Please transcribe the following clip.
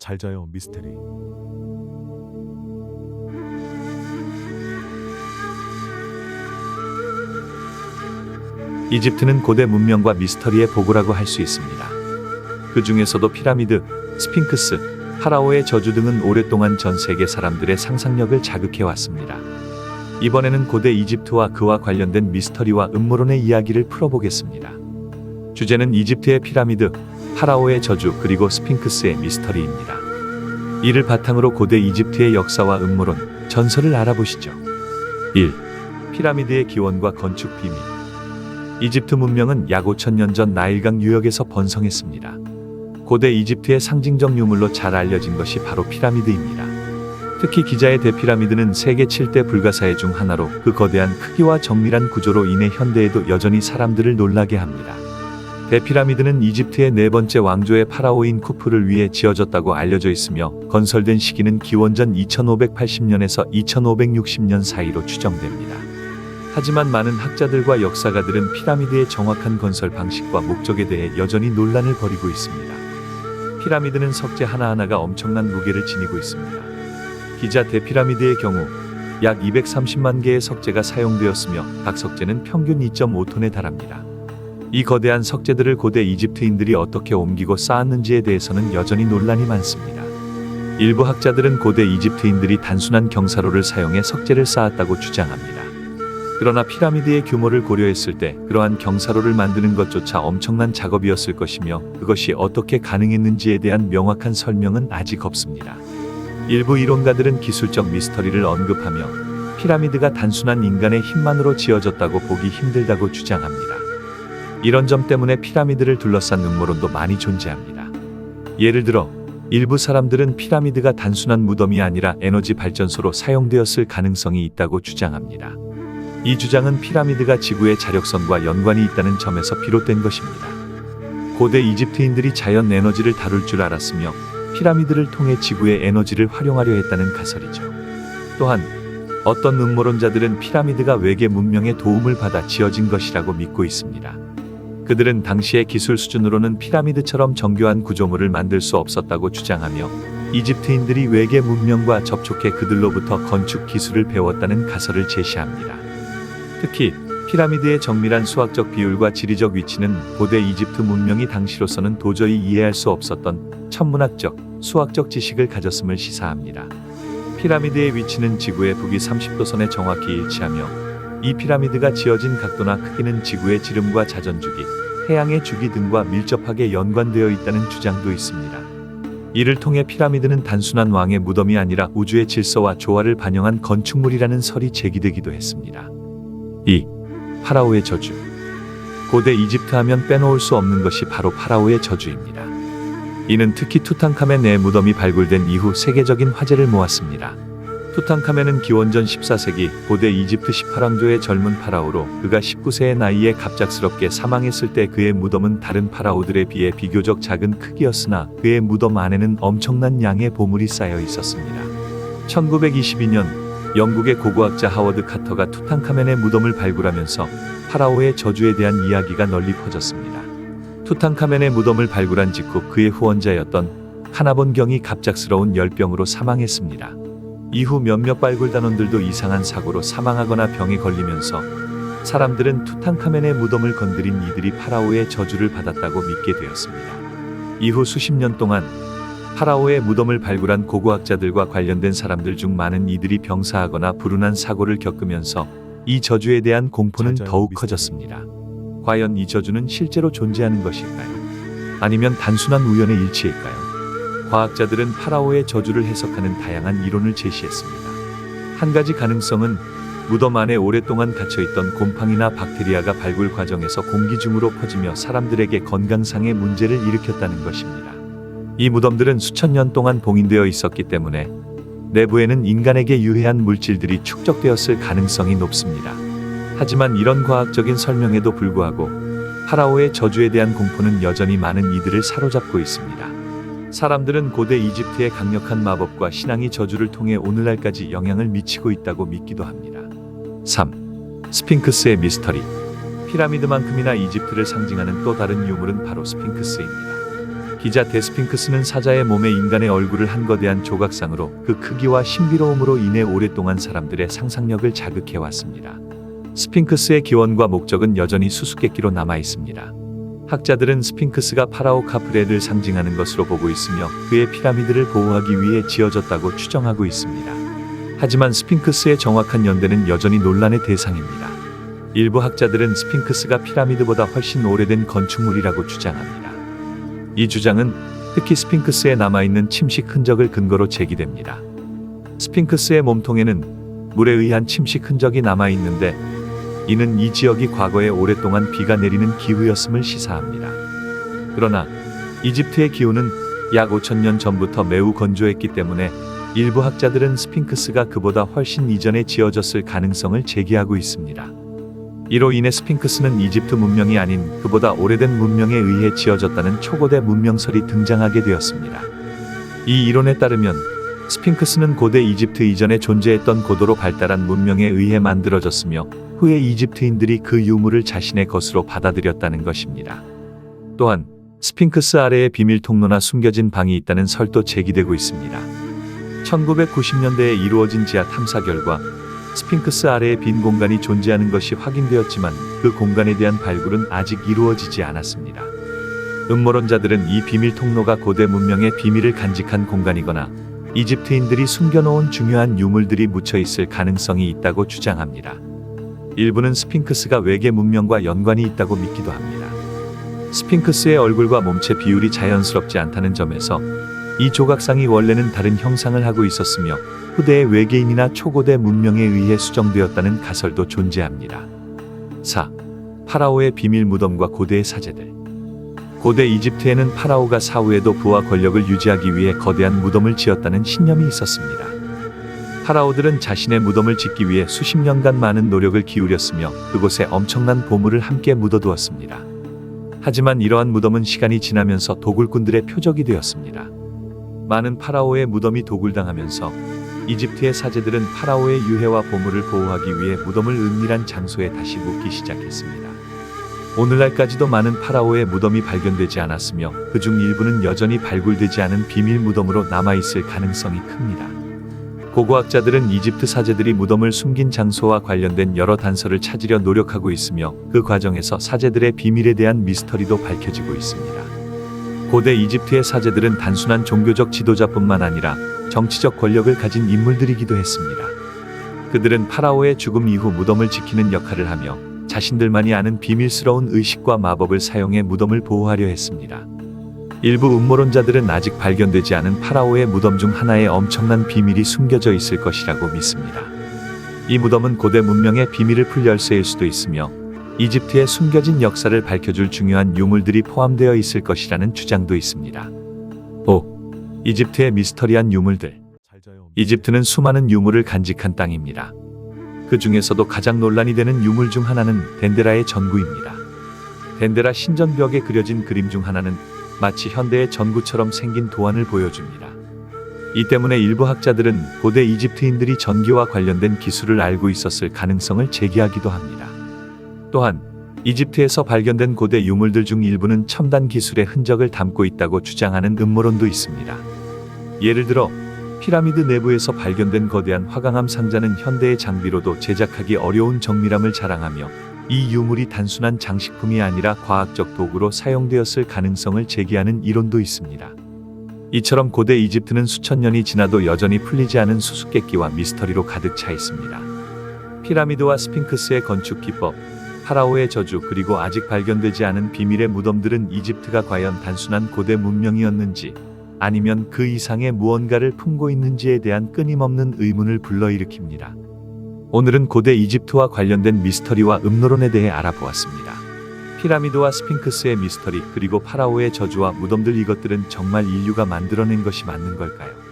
잘 자요, 미스테리. 이집트는 고대 문명과 미스터리의 보고라고 할 수 있습니다. 그 중에서도 피라미드, 스핑크스, 파라오의 저주 등은 오랫동안 전 세계 사람들의 상상력을 자극해왔습니다. 이번에는 고대 이집트와 그와 관련된 미스터리와 음모론의 이야기를 풀어보겠습니다. 주제는 이집트의 피라미드, 파라오의 저주 그리고 스핑크스의 미스터리입니다. 이를 바탕으로 고대 이집트의 역사와 음모론, 전설을 알아보시죠. 1. 피라미드의 기원과 건축 비밀. 이집트 문명은 약 5000년 전 나일강 유역에서 번성했습니다. 고대 이집트의 상징적 유물로 잘 알려진 것이 바로 피라미드입니다. 특히 기자의 대피라미드는 세계 7대 불가사의 중 하나로 그 거대한 크기와 정밀한 구조로 인해 현대에도 여전히 사람들을 놀라게 합니다. 대피라미드는 이집트의 네 번째 왕조의 파라오인 쿠프를 위해 지어졌다고 알려져 있으며 건설된 시기는 기원전 2580년에서 2560년 사이로 추정됩니다. 하지만 많은 학자들과 역사가들은 피라미드의 정확한 건설 방식과 목적에 대해 여전히 논란을 벌이고 있습니다. 피라미드는 석재 하나하나가 엄청난 무게를 지니고 있습니다. 기자 대피라미드의 경우 약 230만 개의 석재가 사용되었으며 각 석재는 평균 2.5톤에 달합니다. 이 거대한 석재들을 고대 이집트인들이 어떻게 옮기고 쌓았는지에 대해서는 여전히 논란이 많습니다. 일부 학자들은 고대 이집트인들이 단순한 경사로를 사용해 석재를 쌓았다고 주장합니다. 그러나 피라미드의 규모를 고려했을 때 그러한 경사로를 만드는 것조차 엄청난 작업이었을 것이며 그것이 어떻게 가능했는지에 대한 명확한 설명은 아직 없습니다. 일부 이론가들은 기술적 미스터리를 언급하며 피라미드가 단순한 인간의 힘만으로 지어졌다고 보기 힘들다고 주장합니다. 이런 점 때문에 피라미드를 둘러싼 음모론도 많이 존재합니다. 예를 들어 일부 사람들은 피라미드가 단순한 무덤이 아니라 에너지 발전소로 사용되었을 가능성이 있다고 주장합니다. 이 주장은 피라미드가 지구의 자력선과 연관이 있다는 점에서 비롯된 것입니다. 고대 이집트인들이 자연 에너지를 다룰 줄 알았으며 피라미드를 통해 지구의 에너지를 활용하려 했다는 가설이죠. 또한 어떤 음모론자들은 피라미드가 외계 문명의 도움을 받아 지어진 것이라고 믿고 있습니다. 그들은 당시의 기술 수준으로는 피라미드처럼 정교한 구조물을 만들 수 없었다고 주장하며 이집트인들이 외계 문명과 접촉해 그들로부터 건축 기술을 배웠다는 가설을 제시합니다. 특히 피라미드의 정밀한 수학적 비율과 지리적 위치는 고대 이집트 문명이 당시로서는 도저히 이해할 수 없었던 천문학적, 수학적 지식을 가졌음을 시사합니다. 피라미드의 위치는 지구의 북위 30도선에 정확히 일치하며 이 피라미드가 지어진 각도나 크기는 지구의 지름과 자전주기, 해양의 주기 등과 밀접하게 연관되어 있다는 주장도 있습니다. 이를 통해 피라미드는 단순한 왕의 무덤이 아니라 우주의 질서와 조화를 반영한 건축물이라는 설이 제기되기도 했습니다. 2. 파라오의 저주. 고대 이집트 하면 빼놓을 수 없는 것이 바로 파라오의 저주입니다. 이는 특히 투탕카멘의 무덤이 발굴된 이후 세계적인 화제를 모았습니다. 투탕카멘은 기원전 14세기 고대 이집트 18왕조의 젊은 파라오로 그가 19세의 나이에 갑작스럽게 사망했을 때 그의 무덤은 다른 파라오들에 비해 비교적 작은 크기였으나 그의 무덤 안에는 엄청난 양의 보물이 쌓여 있었습니다. 1922년 영국의 고고학자 하워드 카터가 투탕카멘의 무덤을 발굴하면서 파라오의 저주에 대한 이야기가 널리 퍼졌습니다. 투탕카멘의 무덤을 발굴한 직후 그의 후원자였던 카나본경이 갑작스러운 열병으로 사망했습니다. 이후 몇몇 발굴단원들도 이상한 사고로 사망하거나 병에 걸리면서 사람들은 투탕카멘의 무덤을 건드린 이들이 파라오의 저주를 받았다고 믿게 되었습니다. 이후 수십 년 동안 파라오의 무덤을 발굴한 고고학자들과 관련된 사람들 중 많은 이들이 병사하거나 불운한 사고를 겪으면서 이 저주에 대한 공포는 더욱 커졌습니다. 과연 이 저주는 실제로 존재하는 것일까요? 아니면 단순한 우연의 일치일까요? 과학자들은 파라오의 저주를 해석하는 다양한 이론을 제시했습니다. 한 가지 가능성은 무덤 안에 오랫동안 갇혀있던 곰팡이나 박테리아가 발굴 과정에서 공기 중으로 퍼지며 사람들에게 건강상의 문제를 일으켰다는 것입니다. 이 무덤들은 수천 년 동안 봉인되어 있었기 때문에 내부에는 인간에게 유해한 물질들이 축적되었을 가능성이 높습니다. 하지만 이런 과학적인 설명에도 불구하고 파라오의 저주에 대한 공포는 여전히 많은 이들을 사로잡고 있습니다. 사람들은 고대 이집트의 강력한 마법과 신앙이 저주를 통해 오늘날까지 영향을 미치고 있다고 믿기도 합니다. 3. 스핑크스의 미스터리. 피라미드만큼이나 이집트를 상징하는 또 다른 유물은 바로 스핑크스입니다. 기자 데스핑크스는 사자의 몸에 인간의 얼굴을 한 거대한 조각상으로 그 크기와 신비로움으로 인해 오랫동안 사람들의 상상력을 자극해 왔습니다. 스핑크스의 기원과 목적은 여전히 수수께끼로 남아 있습니다. 학자들은 스핑크스가 파라오 카프레를 상징하는 것으로 보고 있으며 그의 피라미드를 보호하기 위해 지어졌다고 추정하고 있습니다. 하지만 스핑크스의 정확한 연대는 여전히 논란의 대상입니다. 일부 학자들은 스핑크스가 피라미드보다 훨씬 오래된 건축물이라고 주장합니다. 이 주장은 특히 스핑크스에 남아있는 침식 흔적을 근거로 제기됩니다. 스핑크스의 몸통에는 물에 의한 침식 흔적이 남아있는데 이는 이 지역이 과거에 오랫동안 비가 내리는 기후였음을 시사합니다. 그러나 이집트의 기후는 약 5,000년 전부터 매우 건조했기 때문에 일부 학자들은 스핑크스가 그보다 훨씬 이전에 지어졌을 가능성을 제기하고 있습니다. 이로 인해 스핑크스는 이집트 문명이 아닌 그보다 오래된 문명에 의해 지어졌다는 초고대 문명설이 등장하게 되었습니다. 이 이론에 따르면 스핑크스는 고대 이집트 이전에 존재했던 고도로 발달한 문명에 의해 만들어졌으며 후에 이집트인들이 그 유물을 자신의 것으로 받아들였다는 것입니다. 또한 스핑크스 아래에 비밀 통로나 숨겨진 방이 있다는 설도 제기되고 있습니다. 1990년대에 이루어진 지하 탐사 결과 스핑크스 아래에 빈 공간이 존재하는 것이 확인되었지만 그 공간에 대한 발굴은 아직 이루어지지 않았습니다. 음모론자들은 이 비밀 통로가 고대 문명의 비밀을 간직한 공간이거나 이집트인들이 숨겨놓은 중요한 유물들이 묻혀 있을 가능성이 있다고 주장합니다. 일부는 스핑크스가 외계 문명과 연관이 있다고 믿기도 합니다. 스핑크스의 얼굴과 몸체 비율이 자연스럽지 않다는 점에서 이 조각상이 원래는 다른 형상을 하고 있었으며 후대의 외계인이나 초고대 문명에 의해 수정되었다는 가설도 존재합니다. 4. 파라오의 비밀 무덤과 고대의 사제들. 고대 이집트에는 파라오가 사후에도 부와 권력을 유지하기 위해 거대한 무덤을 지었다는 신념이 있었습니다. 파라오들은 자신의 무덤을 짓기 위해 수십 년간 많은 노력을 기울였으며 그곳에 엄청난 보물을 함께 묻어두었습니다. 하지만 이러한 무덤은 시간이 지나면서 도굴꾼들의 표적이 되었습니다. 많은 파라오의 무덤이 도굴당하면서 이집트의 사제들은 파라오의 유해와 보물을 보호하기 위해 무덤을 은밀한 장소에 다시 묻기 시작했습니다. 오늘날까지도 많은 파라오의 무덤이 발견되지 않았으며 그중 일부는 여전히 발굴되지 않은 비밀 무덤으로 남아있을 가능성이 큽니다. 고고학자들은 이집트 사제들이 무덤을 숨긴 장소와 관련된 여러 단서를 찾으려 노력하고 있으며 그 과정에서 사제들의 비밀에 대한 미스터리도 밝혀지고 있습니다. 고대 이집트의 사제들은 단순한 종교적 지도자뿐만 아니라 정치적 권력을 가진 인물들이기도 했습니다. 그들은 파라오의 죽음 이후 무덤을 지키는 역할을 하며 자신들만이 아는 비밀스러운 의식과 마법을 사용해 무덤을 보호하려 했습니다. 일부 음모론자들은 아직 발견되지 않은 파라오의 무덤 중 하나에 엄청난 비밀이 숨겨져 있을 것이라고 믿습니다. 이 무덤은 고대 문명의 비밀을 풀 열쇠일 수도 있으며 이집트의 숨겨진 역사를 밝혀줄 중요한 유물들이 포함되어 있을 것이라는 주장도 있습니다. 5. 이집트의 미스터리한 유물들. 이집트는 수많은 유물을 간직한 땅입니다. 그 중에서도 가장 논란이 되는 유물 중 하나는 덴데라의 전구입니다. 덴데라 신전벽에 그려진 그림 중 하나는 마치 현대의 전구처럼 생긴 도안을 보여줍니다. 이 때문에 일부 학자들은 고대 이집트인들이 전기와 관련된 기술을 알고 있었을 가능성을 제기하기도 합니다. 또한 이집트에서 발견된 고대 유물들 중 일부는 첨단 기술의 흔적을 담고 있다고 주장하는 음모론도 있습니다. 예를 들어 피라미드 내부에서 발견된 거대한 화강암 상자는 현대의 장비로도 제작하기 어려운 정밀함을 자랑하며 이 유물이 단순한 장식품이 아니라 과학적 도구로 사용되었을 가능성을 제기하는 이론도 있습니다. 이처럼 고대 이집트는 수천 년이 지나도 여전히 풀리지 않은 수수께끼와 미스터리로 가득 차 있습니다. 피라미드와 스핑크스의 건축 기법, 파라오의 저주, 그리고 아직 발견되지 않은 비밀의 무덤들은 이집트가 과연 단순한 고대 문명이었는지 아니면 그 이상의 무언가를 품고 있는지에 대한 끊임없는 의문을 불러일으킵니다. 오늘은 고대 이집트와 관련된 미스터리와 음모론에 대해 알아보았습니다. 피라미드와 스핑크스의 미스터리, 그리고 파라오의 저주와 무덤들, 이것들은 정말 인류가 만들어낸 것이 맞는 걸까요?